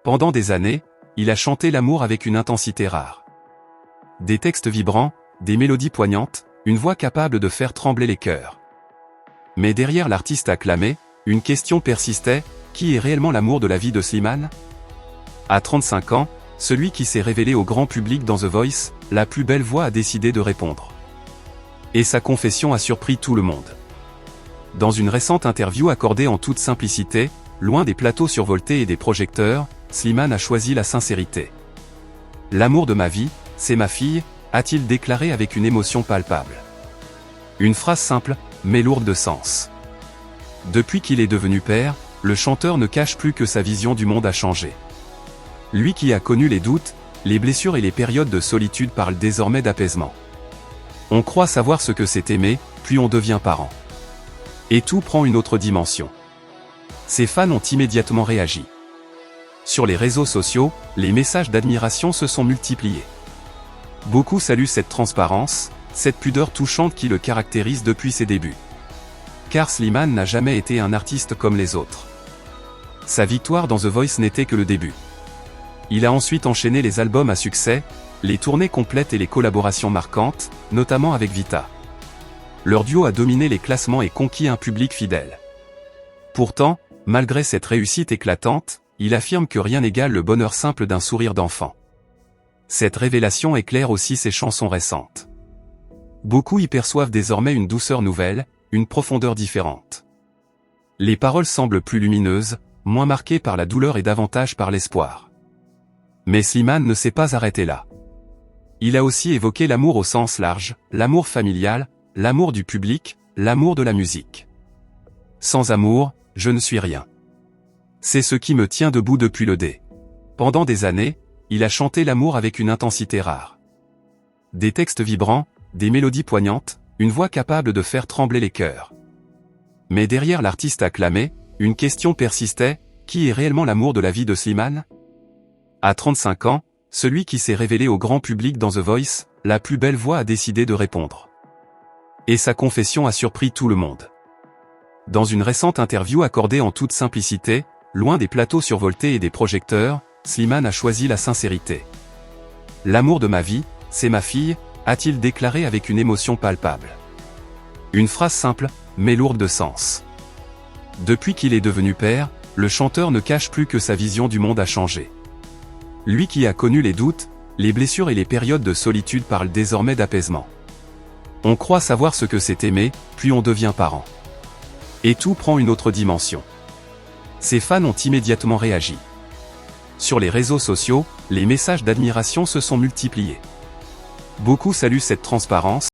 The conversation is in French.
Pendant des années, il a chanté l'amour avec une intensité rare. Des textes vibrants, des mélodies poignantes, une voix capable de faire trembler les cœurs. Mais derrière l'artiste acclamé, une question persistait, qui est réellement l'amour de la vie de Slimane? À 35 ans, celui qui s'est révélé au grand public dans The Voice, la plus belle voix a décidé de répondre. Et sa confession a surpris tout le monde. Dans une récente interview accordée en toute simplicité, loin des plateaux survoltés et des projecteurs, Slimane a choisi la sincérité. L'amour de ma vie, c'est ma fille, a-t-il déclaré avec une émotion palpable. Une phrase simple, mais lourde de sens. Depuis qu'il est devenu père, le chanteur ne cache plus que sa vision du monde a changé. Lui qui a connu les doutes, les blessures et les périodes de solitude parle désormais d'apaisement. On croit savoir ce que c'est aimer, puis on devient parent. Et tout prend une autre dimension. Ses fans ont immédiatement réagi. Sur les réseaux sociaux, les messages d'admiration se sont multipliés. Beaucoup saluent cette transparence, cette pudeur touchante qui le caractérise depuis ses débuts. Car Slimane n'a jamais été un artiste comme les autres. Sa victoire dans The Voice n'était que le début. Il a ensuite enchaîné les albums à succès, les tournées complètes et les collaborations marquantes, notamment avec Vita. Leur duo a dominé les classements et conquis un public fidèle. Pourtant, malgré cette réussite éclatante, il affirme que rien n'égale le bonheur simple d'un sourire d'enfant. Cette révélation éclaire aussi ses chansons récentes. Beaucoup y perçoivent désormais une douceur nouvelle, une profondeur différente. Les paroles semblent plus lumineuses, moins marquées par la douleur et davantage par l'espoir. Mais Slimane ne s'est pas arrêté là. Il a aussi évoqué l'amour au sens large, l'amour familial, l'amour du public, l'amour de la musique. Sans amour, je ne suis rien. C'est ce qui me tient debout depuis le dé. Pendant des années, il a chanté l'amour avec une intensité rare. Des textes vibrants, des mélodies poignantes, une voix capable de faire trembler les cœurs. Mais derrière l'artiste acclamé, une question persistait, qui est réellement l'amour de la vie de Slimane? À 35 ans, celui qui s'est révélé au grand public dans The Voice, la plus belle voix a décidé de répondre. Et sa confession a surpris tout le monde. Dans une récente interview accordée en toute simplicité, loin des plateaux survoltés et des projecteurs, Slimane a choisi la sincérité. L'amour de ma vie, c'est ma fille, a-t-il déclaré avec une émotion palpable. Une phrase simple, mais lourde de sens. Depuis qu'il est devenu père, le chanteur ne cache plus que sa vision du monde a changé. Lui qui a connu les doutes, les blessures et les périodes de solitude parle désormais d'apaisement. On croit savoir ce que c'est aimer, puis on devient parent. Et tout prend une autre dimension. Ses fans ont immédiatement réagi. Sur les réseaux sociaux, les messages d'admiration se sont multipliés. Beaucoup saluent cette transparence,